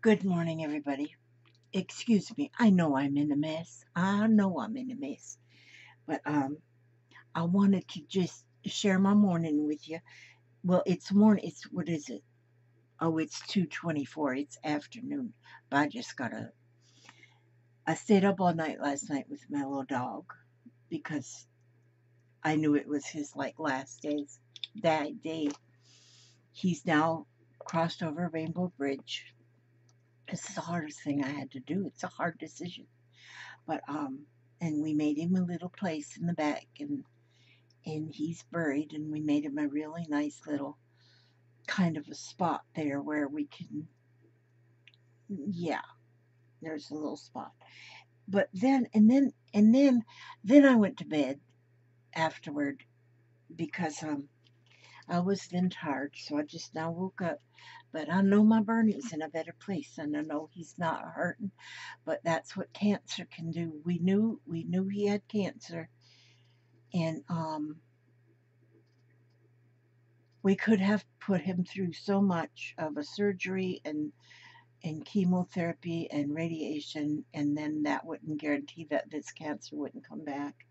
Good morning, everybody. Excuse me. I know I'm in a mess. I know I'm in a mess. But I wanted to just share my morning with you. Well, it's morning. It's what is it? Oh, it's 2:24. It's afternoon. But I stayed up all night last night with my little dog because I knew it was his last days. That day, he's now crossed over Rainbow Bridge. This is the hardest thing I had to do. It's a hard decision. But and we made him a little place in the back, and he's buried, and we made him a really nice little kind of a spot there where we can, yeah, there's a little spot. But then I went to bed afterward because I was then tired, so I just now woke up. But I know my Bernie's in a better place, and I know he's not hurting. But that's what cancer can do. We knew he had cancer, and we could have put him through so much of a surgery and chemotherapy and radiation, and then that wouldn't guarantee that this cancer wouldn't come back.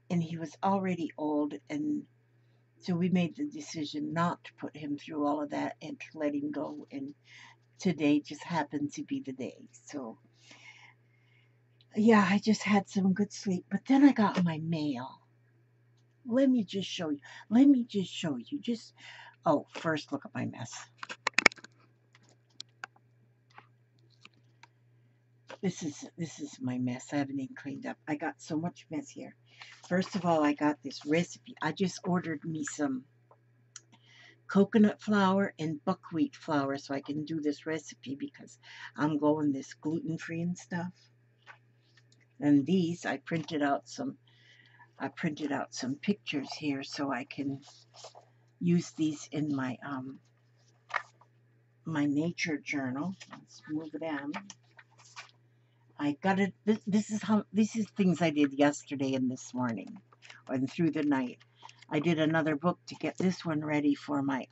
And he was already old, and so we made the decision not to put him through all of that and to let him go. And today just happened to be the day. So, yeah, I just had some good sleep. But then I got my mail. Let me just show you. Let me just show you. Oh, first look at my mess. This is my mess. I haven't even cleaned up. I got so much mess here. First of all, I got this recipe. I just ordered me some coconut flour and buckwheat flour so I can do this recipe because I'm going this gluten-free and stuff. And these I printed out some pictures here so I can use these in my nature journal. Let's move it down. I got it. This is things I did yesterday and this morning, and through the night. I did another book to get this one ready for my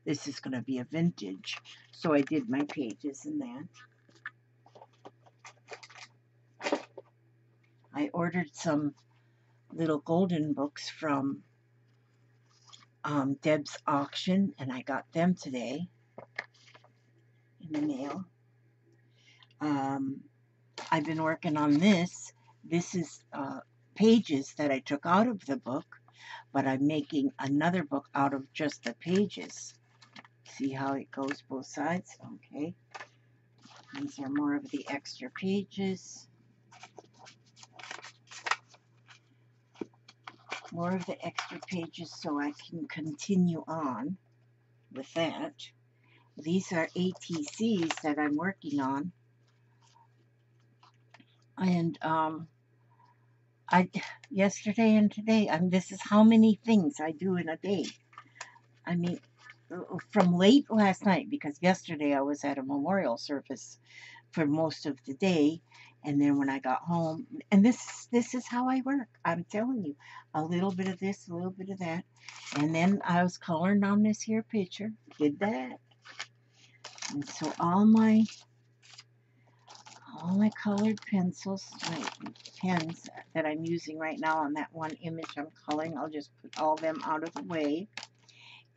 This is going to be a vintage, so I did my pages in that. I ordered some little golden books from Deb's auction, and I got them today in the mail. I've been working on this. This is pages that I took out of the book, but I'm making another book out of just the pages. See how it goes both sides? Okay. These are more of the extra pages. More of the extra pages so I can continue on with that. These are ATCs that I'm working on. And yesterday and today, this is how many things I do in a day. I mean, from late last night, because yesterday I was at a memorial service for most of the day, and then when I got home, and this is how I work. I'm telling you, a little bit of this, a little bit of that, and then I was coloring on this here picture. Did that, and so all my colored pencils, my pens that I'm using right now on that one image I'm coloring, I'll just put all them out of the way.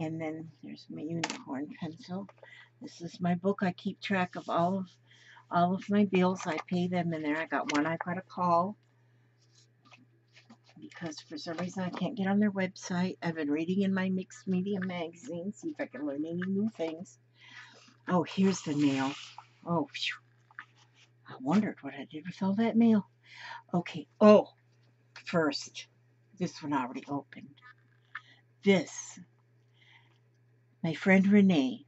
And then there's my unicorn pencil. This is my book. I keep track of all of my bills. I pay them in there. I got to call because for some reason I can't get on their website. I've been reading in my mixed media magazine, see if I can learn any new things. Oh, here's the mail. Oh, phew. I wondered what I did with all that mail. Okay. Oh, first, this one already opened. This, my friend Renee.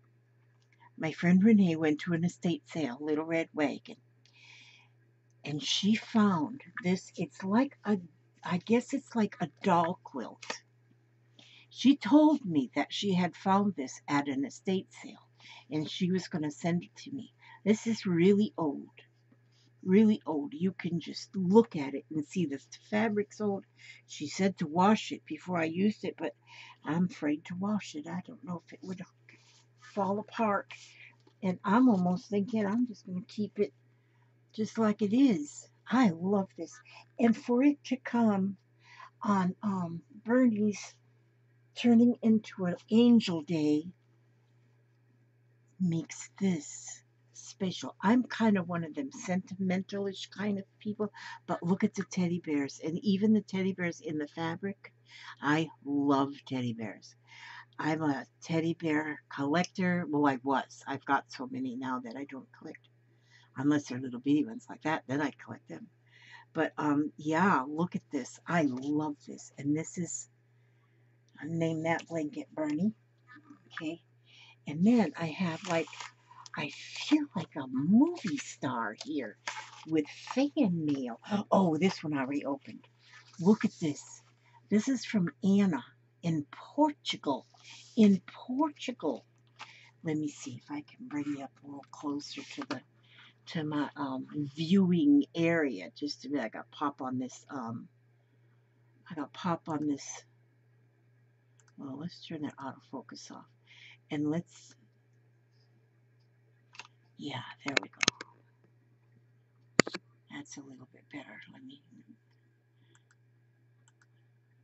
My friend Renee went to an estate sale, Little Red Wagon, and she found this. I guess it's like a doll quilt. She told me that she had found this at an estate sale, and she was going to send it to me. This is really old. Really old. You can just look at it and see the fabric's old. She said to wash it before I used it, but I'm afraid to wash it. I don't know if it would fall apart. And I'm almost thinking I'm just going to keep it just like it is. I love this. And for it to come on Bernie's turning into an angel day makes this special. I'm kind of one of them sentimentalish kind of people, but look at the teddy bears and even the teddy bears in the fabric. I love teddy bears. I'm a teddy bear collector. Well, I was. I've got so many now that I don't collect, unless they're little bitty ones like that. Then I collect them. But yeah, look at this. I love this, and this is name that blanket Bernie. Okay, and then I have like I feel like a movie star here with fan mail. Oh, this one I already opened. Look at this. This is from Anna in Portugal. In Portugal. Let me see if I can bring you up a little closer to my viewing area. Just to be, I got pop on this. I got pop on this. Well, let's turn that autofocus off, and let's. Yeah, there we go. That's a little bit better. Let me.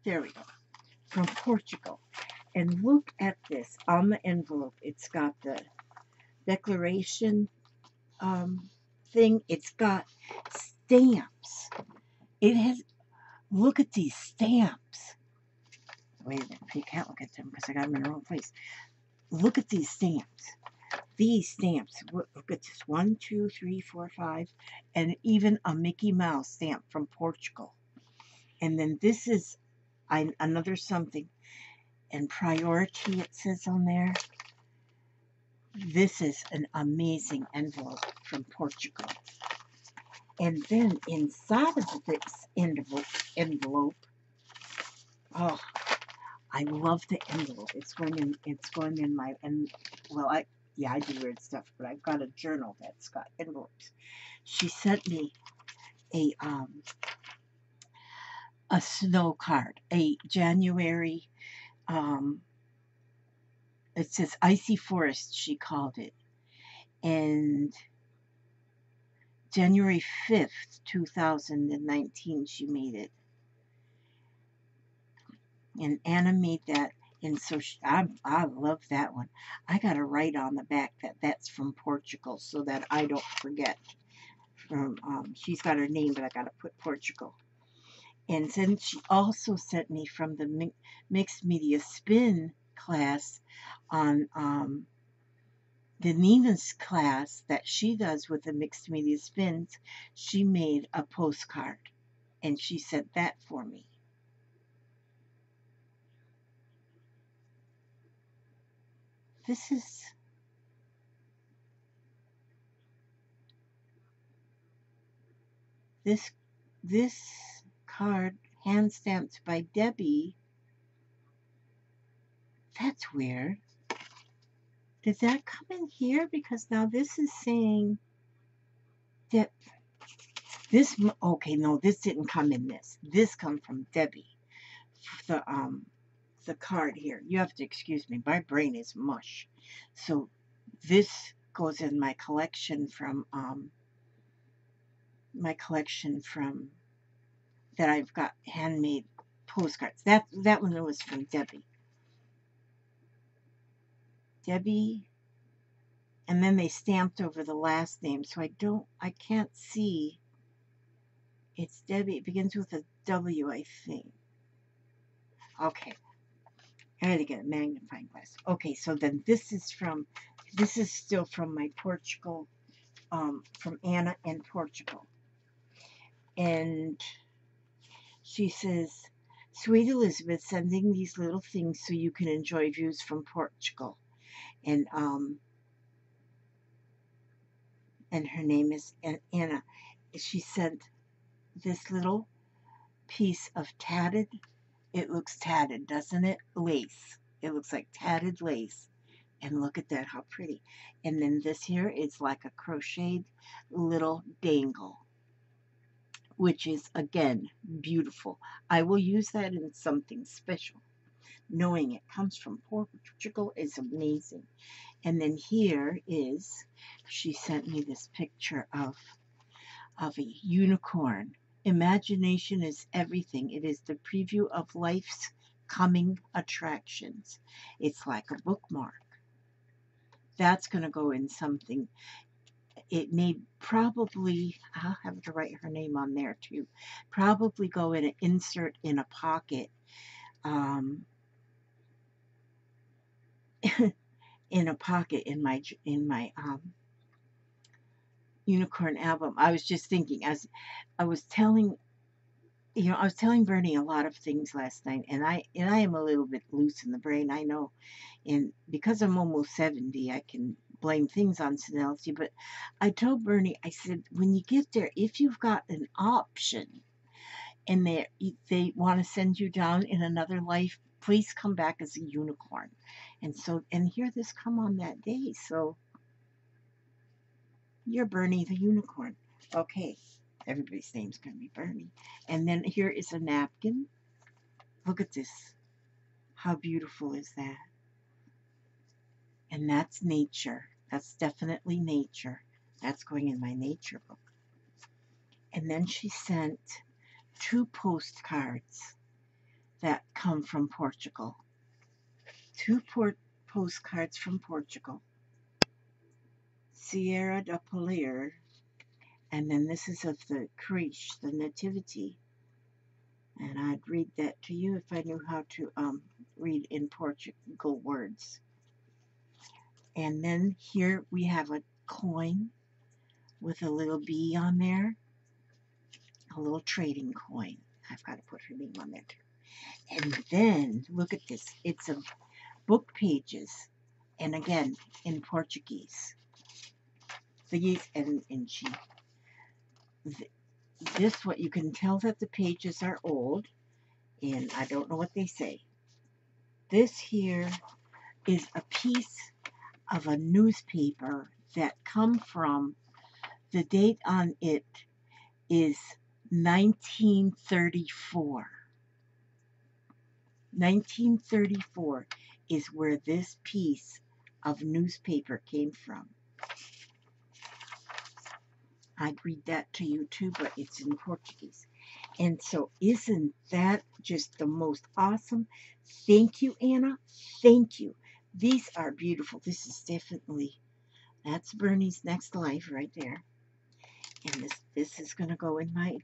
There we go. From Portugal. And look at this on the envelope. It's got the declaration thing. It's got stamps. It has, look at these stamps. Wait a minute, you can't look at them because I got them in the wrong place. Look at these stamps. These stamps. Look at this. 1, 2, 3, 4, 5, and even a Mickey Mouse stamp from Portugal. And then this is another something. And priority, it says on there. This is an amazing envelope from Portugal. And then inside of this envelope, oh, I love the envelope. It's going in my, and well, I do weird stuff, but I've got a journal that's got envelopes. She sent me a snow card, a January, it says Icy Forest, she called it. And January 5th, 2019, she made it. And Anna made that. And so I love that one. I got to write on the back that that's from Portugal so that I don't forget. She's got her name, but I got to put Portugal. And then she also sent me from the mixed media spin class on the Nina's class that she does with the mixed media spins. She made a postcard and she sent that for me. This card hand stamped by Debbie. That's weird. Did that come in here? Because now this is saying that this, okay, no, this didn't come in this. This come from Debbie. The card here. You have to excuse me. My brain is mush. So this goes in my collection from that I've got handmade postcards. That one was from Debbie. Debbie, and then they stamped over the last name, so I can't see. It's Debbie. It begins with a W, I think. Okay. I had to get a magnifying glass. Okay, so then this is still from my Portugal, from Anna in Portugal. And she says, Sweet Elizabeth, sending these little things so you can enjoy views from Portugal. And her name is Anna. She sent this little piece of tatted, it looks tatted, doesn't it? Lace. It looks like tatted lace. And look at that, how pretty. And then this here is like a crocheted little dangle, which is, again, beautiful. I will use that in something special. knowing it comes from Portugal is amazing. And then here is, she sent me this picture of a unicorn. Imagination is everything. It is the preview of life's coming attractions. It's like a bookmark. That's going to go in something. It may probably, I'll have to write her name on there too, probably go in an insert in a pocket, in a pocket in my unicorn album. I was just thinking, as I was telling, I was telling Bernie a lot of things last night, and I am a little bit loose in the brain, I know, and because I'm almost 70, I can blame things on senility. But I told Bernie, I said, when you get there, if you've got an option and they want to send you down in another life, please come back as a unicorn. And so, and here this come on that day. So you're Bernie the unicorn. Okay, everybody's name's going to be Bernie. And then here is a napkin. Look at this. How beautiful is that? And that's nature. That's definitely nature. That's going in my nature book. And then she sent 2 postcards that come from Portugal. 2 postcards from Portugal. Sierra da Polier. And then this is of the Creche, the Nativity. And I'd read that to you if I knew how to read in Portugal words. And then here we have a coin with a little bee on there, a little trading coin. I've got to put her name on there too. And then look at this. It's a book pages, and again in Portuguese. These and she. This, what you can tell that the pages are old, and I don't know what they say. This here is a piece of a newspaper that come from, the date on it is 1934. 1934 is where this piece of newspaper came from. I'd read that to you too, but it's in Portuguese. And so isn't that just the most awesome? Thank you, Anna. Thank you. These are beautiful. This is definitely, that's Bernie's next life right there. And this is going to go in my,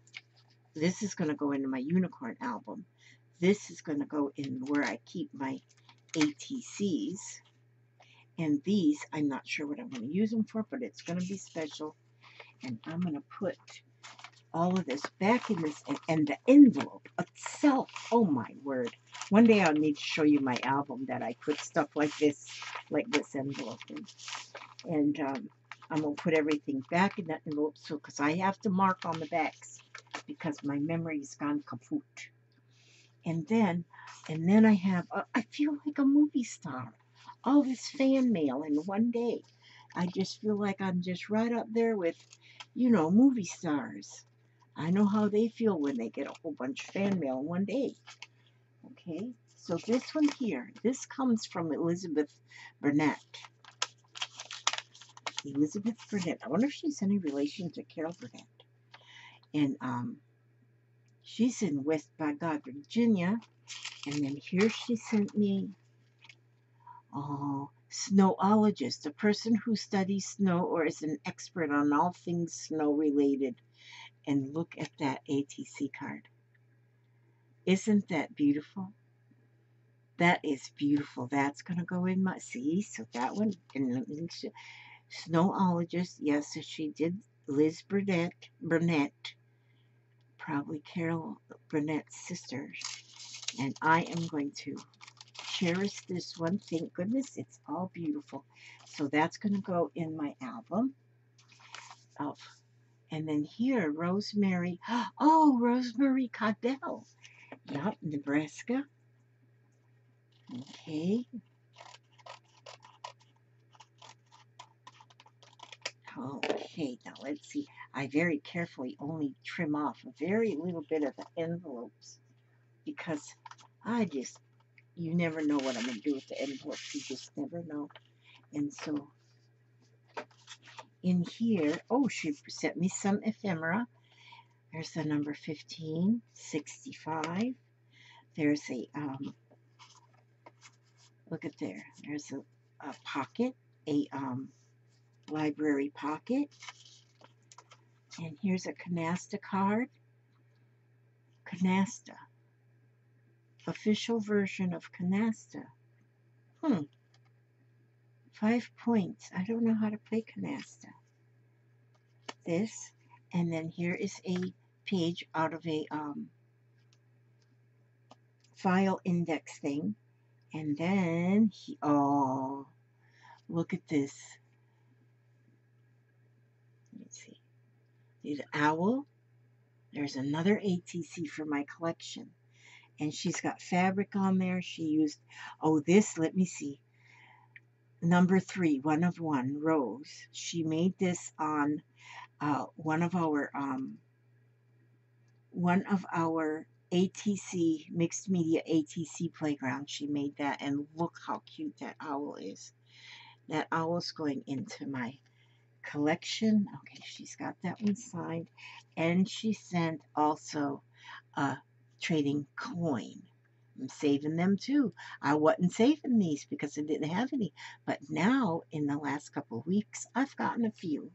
this is going to go into my unicorn album. This is going to go in where I keep my ATCs. And these, I'm not sure what I'm going to use them for, but it's going to be special. And I'm going to put all of this back in this, and the envelope itself, oh my word. One day I'll need to show you my album that I put stuff like this envelope in. And I'm going to put everything back in that envelope, so because I have to mark on the backs because my memory's gone kaput. And then I have, I feel like a movie star. All this fan mail in one day. I just feel like I'm just right up there with, movie stars. I know how they feel when they get a whole bunch of fan mail in one day. Okay, so this one here, this comes from Elizabeth Burnett. Elizabeth Burnett. I wonder if she's any relation to Carol Burnett. And she's in West by God, Virginia. And then here she sent me, snowologist, a person who studies snow or is an expert on all things snow related. And look at that ATC card. Isn't that beautiful? That is beautiful. That's going to go in my, see, so that one, and snowologist, yes, so she did, Liz Burnett, probably Carol Burnett's sister. And I am going to cherish this one. Thank goodness, it's all beautiful. So that's going to go in my album. And then here, Rosemary. Oh, Rosemary Caudell. Yep, Nebraska. Okay. Okay, now let's see. I very carefully only trim off a very little bit of the envelopes because I just you never know what I'm going to do with the envelopes. You just never know. And so in here, oh, she sent me some ephemera. There's the number 1565. There's a, look at there. There's a pocket, a library pocket. And here's a canasta card. Canasta. Official version of canasta. 5 points. I don't know how to play canasta. This. And then here is a page out of a file index thing. And then, oh, look at this. Let's see. There's an owl. There's another ATC for my collection. And she's got fabric on there. She used, oh, this, let me see. Number 3, 1 of 1, Rose. She made this on one of our ATC, mixed media ATC playground. She made that, and look how cute that owl is. That owl's going into my collection. Okay, she's got that one signed. And she sent also a trading coin. I'm saving them too. I wasn't saving these because I didn't have any. But now, in the last couple of weeks, I've gotten a few.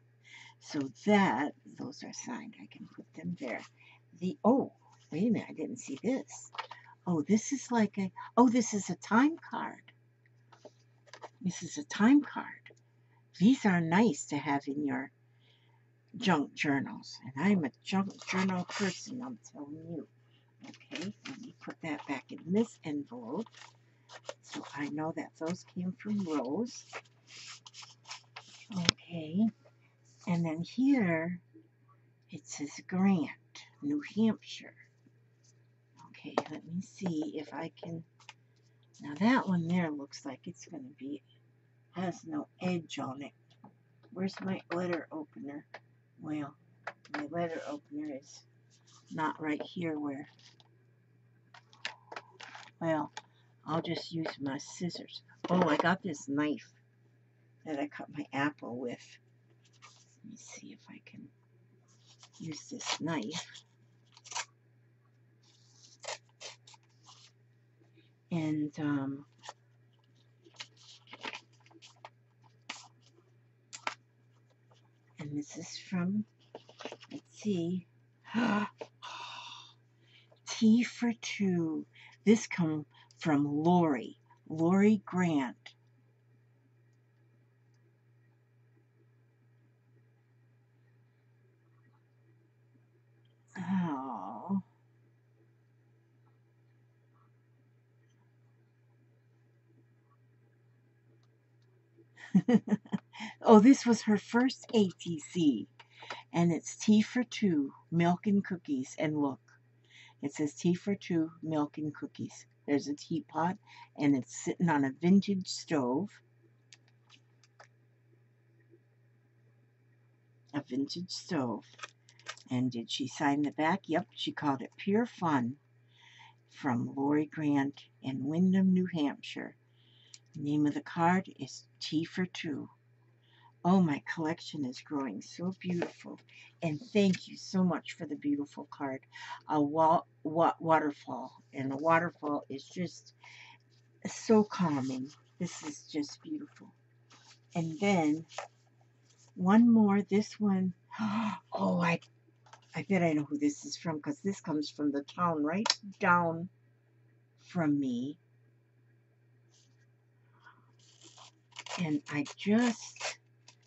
So those are signed. I can put them there. Oh, wait a minute. I didn't see this. Oh, this is like this is a time card. This is a time card. These are nice to have in your junk journals. And I'm a junk journal person, I'm telling you. Okay, let me put that back in this envelope. So I know that those came from Rose. Okay, and then here it says Grant, New Hampshire. Okay, let me see if I can. Now that one there looks like it's going to be, has no edge on it. Where's my letter opener? Well, my letter opener is not right here where, well, I'll just use my scissors. Oh, I got this knife that I cut my apple with. Let me see if I can use this knife. And this is from, let's see, Tea for Two. This comes from Lori Grant. Oh. Oh, this was her first ATC. And it's Tea for Two, milk and cookies. And look, it says Tea for Two, milk and cookies. There's a teapot, and it's sitting on a vintage stove. A vintage stove. And did she sign the back? Yep, she called it Pure Fun from Lori Grant in Windham, New Hampshire. The name of the card is Tea for Two. Oh, my collection is growing so beautiful. And thank you so much for the beautiful card. A waterfall. And a waterfall is just so calming. This is just beautiful. And then one more. This one. Oh, I bet I know who this is from, because this comes from the town right down from me. And I just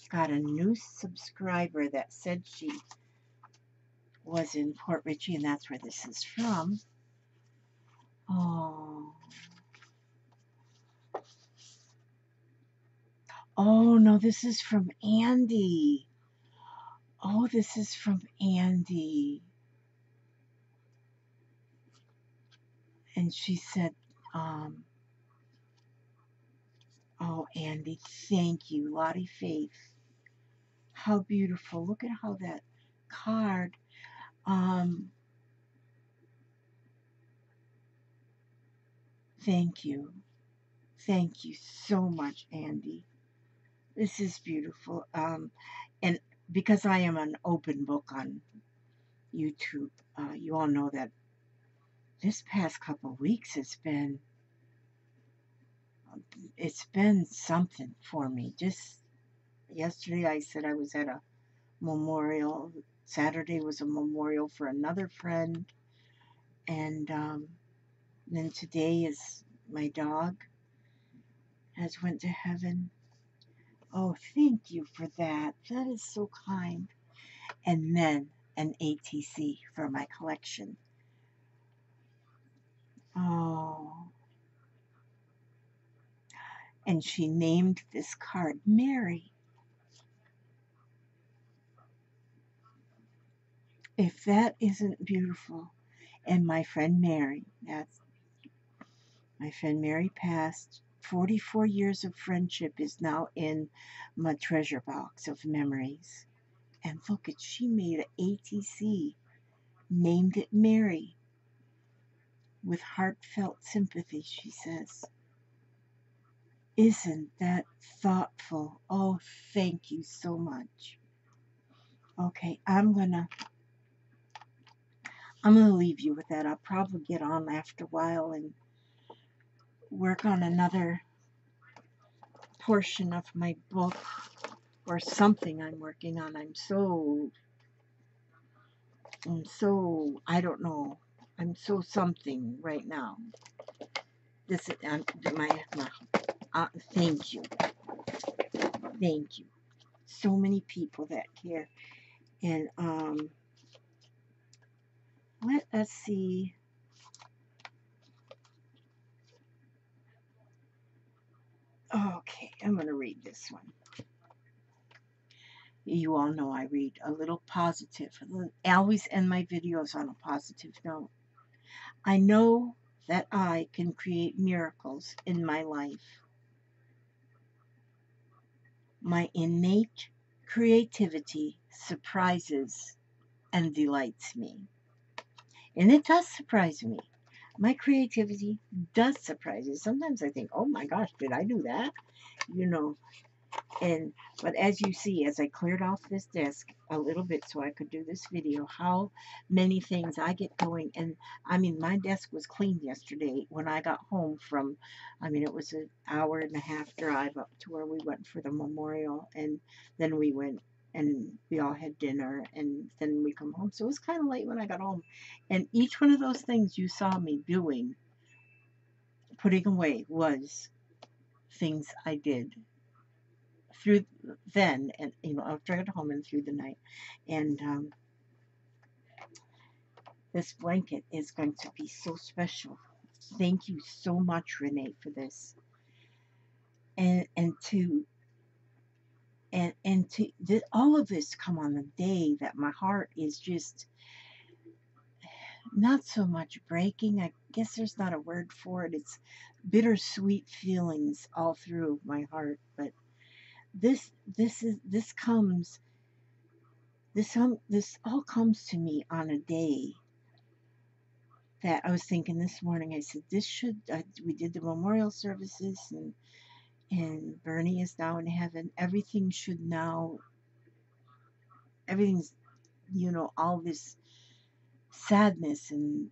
got a new subscriber that said she was in Port Richey, and that's where this is from. Oh. Oh, no, this is from Andy. Oh, this is from Andy. And she said, oh, Andy, thank you. Lottie Faith. How beautiful. Look at how that card, Thank you. Thank you so much, Andy. This is beautiful. And because I am an open book on YouTube, you all know that this past couple of weeks it's been something for me. Just yesterday I said I was at a memorial. Saturday was a memorial for another friend, and then today is my dog has went to heaven. Oh, thank you for that. That is so kind. And then an ATC for my collection. Oh, and she named this card Mary. If that isn't beautiful. And my friend Mary, that's my friend Mary passed. 44 years of friendship is now in my treasure box of memories. And look at, she made an ATC, named it Mary, with heartfelt sympathy, she says. Isn't that thoughtful? Oh, thank you so much. Okay, I'm gonna leave you with that. I'll probably get on after a while and work on another portion of my book or something I'm working on. I don't know. I'm so something right now. This is my thank you, thank you. So many people that care, and let us see. Okay, I'm gonna read this one. You all know I read a little positive. I always end my videos on a positive note. I know that I can create miracles in my life. My innate creativity surprises and delights me. And it does surprise me. My creativity does surprise me. Sometimes I think, oh my gosh, did I do that? You know, and but as you see, as I cleared off this desk a little bit so I could do this video, how many things I get going. And I mean, my desk was cleaned yesterday when I got home from, I mean, it was an hour and a half drive up to where we went for the memorial, and then we went and we all had dinner, and then we come home, so it was kind of late when I got home. And each one of those things you saw me doing, putting away, was things I did through then, and after I got home and through the night. And this blanket is going to be so special. Thank you so much, Renee, for this. And to all of this come on the day that my heart is just not so much breaking. I guess there's not a word for it. It's bittersweet feelings all through my heart. But this comes this all comes to me on a day that I was thinking this morning. I said, this should, we did the memorial services, and Bernie is now in heaven. Everything should now, everything's, all this sadness and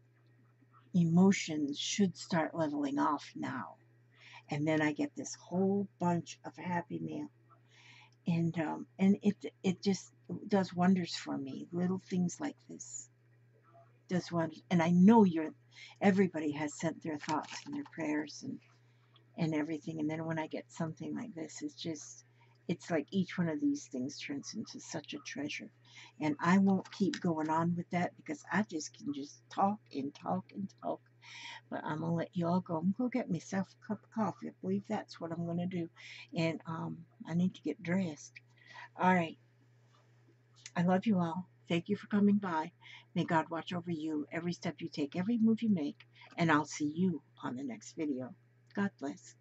emotions should start leveling off now. And then I get this whole bunch of happy mail. And it just does wonders for me. Little things like this does wonders. And I know everybody has sent their thoughts and their prayers and everything. And then when I get something like this, it's like each one of these things turns into such a treasure. And I won't keep going on with that because I just can just talk and talk and talk. But I'm gonna let you all go. I'm gonna go get myself a cup of coffee. I believe that's what I'm gonna do. And I need to get dressed. All right. I love you all. Thank you for coming by. May God watch over you every step you take, every move you make, and I'll see you on the next video. God bless.